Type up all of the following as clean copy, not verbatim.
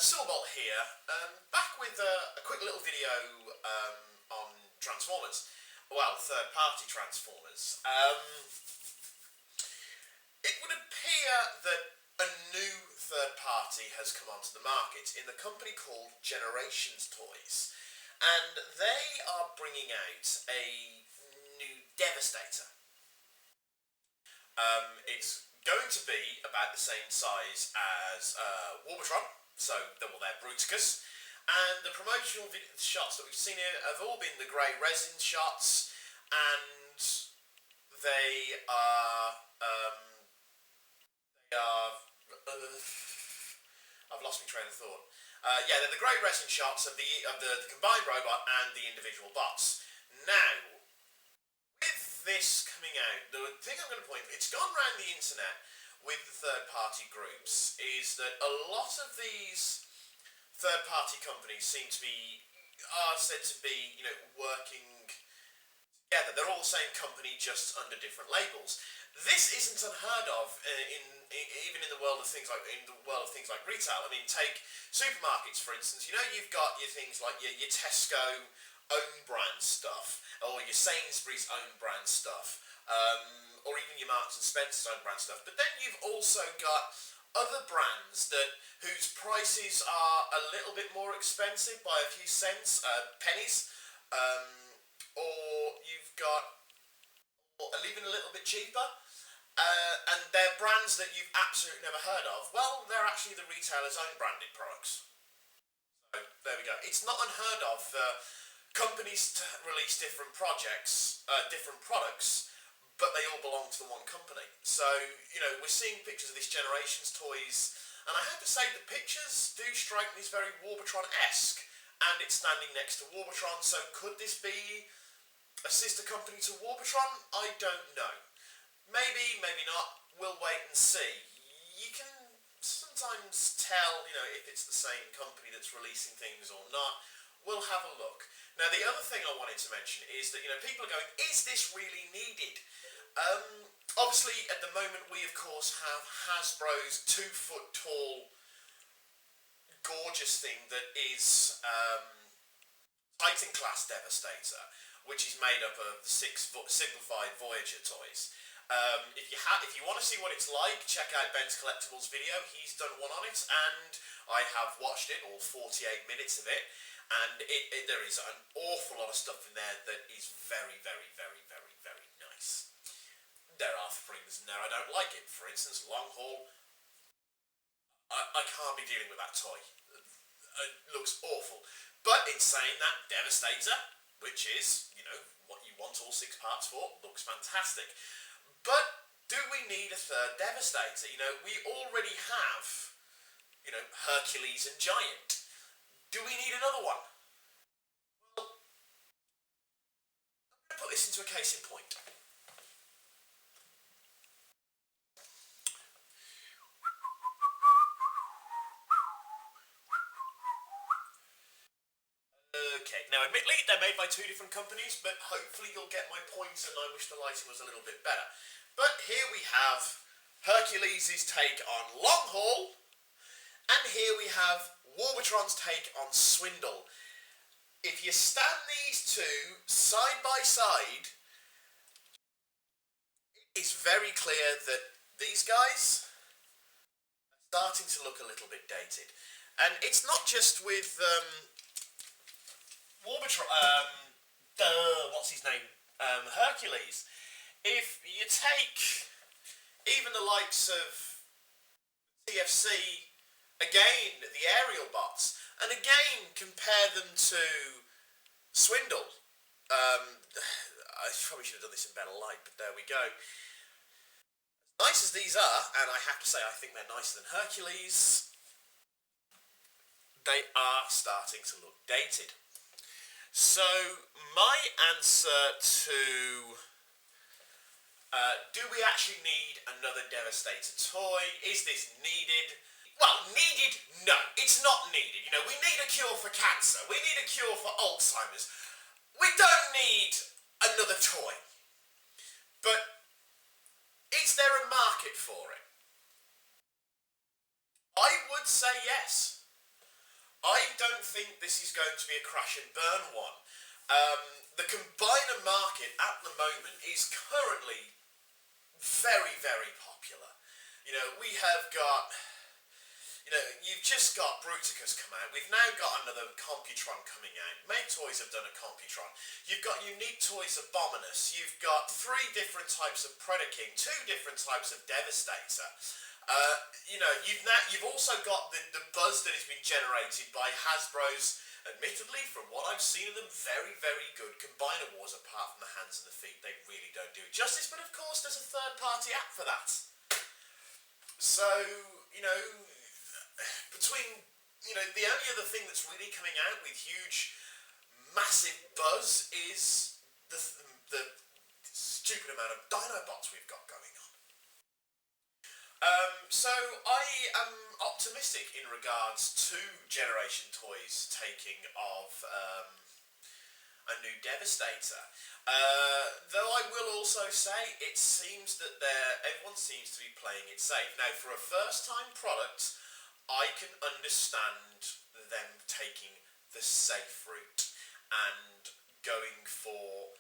Silbolt here, back with a quick little video on Transformers. Well, third-party Transformers. It would appear that a new third party has come onto the market in the company called Generations Toys, and they are bringing out a new Devastator. It's going to be about the same size as Warbotron, so double their Bruticus, and the promotional shots that we've seen here have all been the grey resin shots, and they are I've lost my train of thought. Yeah, they're the grey resin shots of the combined robot and the individual bots. Now, with this coming out, the thing I'm going to point, it's gone around the internet with the third-party groups, is that a lot of these third-party companies seem to be, are said to be, working together. They're all the same company, just under different labels. This isn't unheard of even in the world of things like retail. I mean, take supermarkets for instance. You've got your things like your Tesco own brand stuff, or your Sainsbury's own brand stuff, or even your Marks and Spencer's own brand stuff. But then you've also got other brands whose prices are a little bit more expensive by a few cents, pennies, or you've got even a little bit cheaper. And they're brands that you've absolutely never heard of. Well, they're actually the retailer's own branded products. So, there we go. It's not unheard of for companies to release different products, but they all belong to the one company. So, we're seeing pictures of this Generations Toys, and I have to say the pictures do strike me as very Warbotron-esque, and it's standing next to Warbotron, so could this be a sister company to Warbotron? I don't know. Maybe, maybe not. We'll wait and see. You can sometimes tell, if it's the same company that's releasing things or not. We'll have a look. Now, the other thing I wanted to mention is that, people are going, is this really needed? Obviously, at the moment, we, of course, have Hasbro's 2-foot-tall, gorgeous thing that is Titan-class Devastator, which is made up of 6 simplified Voyager toys. If you want to see what it's like, check out Ben's Collectibles video. He's done one on it, and I have watched it, all 48 minutes of it, and there is an awful lot of stuff in there that is very, very, very, very, very nice. There are things in there I don't like it. For instance, Long Haul. I can't be dealing with that toy. It looks awful. But in saying that, Devastator, which is, what you want all 6 parts for, looks fantastic. But do we need a third Devastator? We already have, Hercules and Giant. Do we need another one? Well, I'm going to put this into a case in point. Okay, now admittedly they're made by 2 different companies, but hopefully you'll get my point, and I wish the lighting was a little bit better. But here we have Hercules' take on Long Haul, and here we have Warbotron's take on Swindle. If you stand these 2 side by side, it's very clear that these guys are starting to look a little bit dated. And it's not just with Warbotron, what's his name? Hercules. If you take even the likes of TFC, again, the aerial bots, and again compare them to Swindle. I probably should have done this in better light, but there we go. As nice as these are, and I have to say I think they're nicer than Hercules, they are starting to look dated. So, my answer to do we actually need another Devastator toy? Is this needed? Well, needed? No, it's not needed. We need a cure for cancer. We need a cure for Alzheimer's. We don't need another toy. But is there a market for it? I would say yes. I don't think this is going to be a crash and burn one. The combiner market at the moment is currently very, very popular. You know, we have got, you've just got Bruticus come out. We've now got another Computron coming out. Make Toys have done a Computron. You've got Unique Toys Abominus. You've got 3 different types of Predaking, 2 different types of Devastator. You've also got the buzz that has been generated by Hasbro's, admittedly, from what I've seen of them, very, very good Combiner Wars. Apart from the hands and the feet, they really don't do it justice. But of course, there's a third-party app for that. So, between, the only other thing that's really coming out with huge, massive buzz is the stupid amount of Dinobots we've got going on. So I am optimistic in regards to Generation Toys taking of a new Devastator. Though I will also say it seems that everyone seems to be playing it safe. Now, for a first-time product, I can understand them taking the safe route and going for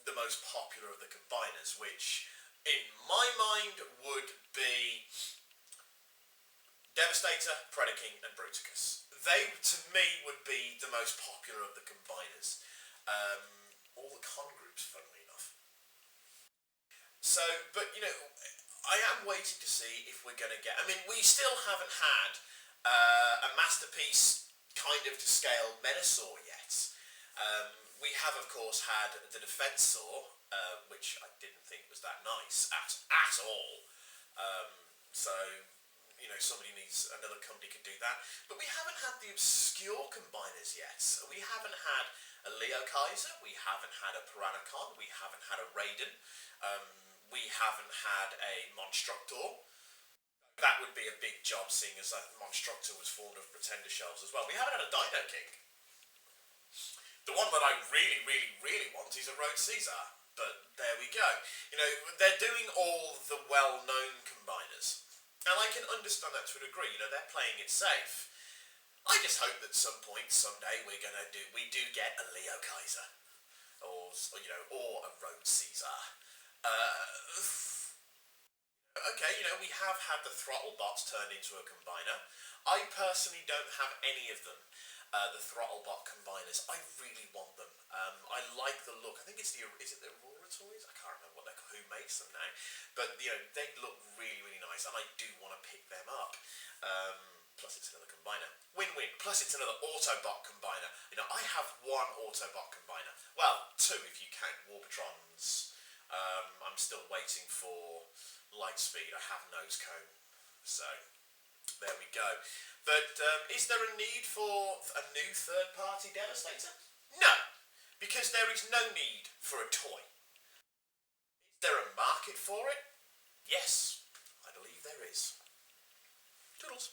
the most popular of the combiners, which in my mind would be Devastator, Predaking and Bruticus. They, to me, would be the most popular of the combiners. All the con groups, funnily enough. So, but, I am waiting to see if we're going to get... I mean, we still haven't had a Masterpiece kind of to scale Menasor yet. We have, of course, had the Defensor, which I didn't think was that nice at all. Somebody needs, another company could do that. But we haven't had the obscure combiners yet. We haven't had a Leo Kaiser, we haven't had a Piranacon, we haven't had a Raiden, we haven't had a Monstructor. That would be a big job, seeing as that Monstructor was formed of Pretender shells as well. We haven't had a Dino King. The one that I really, really, really want is a Road Caesar. But there we go. They're doing all the well-known combiners. And I can understand that to a degree. They're playing it safe. I just hope that some point, someday, we do get a Leo Kaiser. Or a Road Caesar. Okay, we have had the Throttle Bots turned into a combiner. I personally don't have any of them. The Throttlebot combiners. I really want them. I like the look. I think is it the Aurora Toys? I can't remember who makes them now. But they look really, really nice, and I do want to pick them up. Plus it's another combiner. Win-win. Plus it's another Autobot combiner. I have 1 Autobot combiner. Well, 2 if you count Warpatrons. I'm still waiting for Lightspeed. I have Nose Cone. So there we go. But is there a need for a new third-party Devastator? No, because there is no need for a toy. Is there a market for it? Yes, I believe there is. Toodles.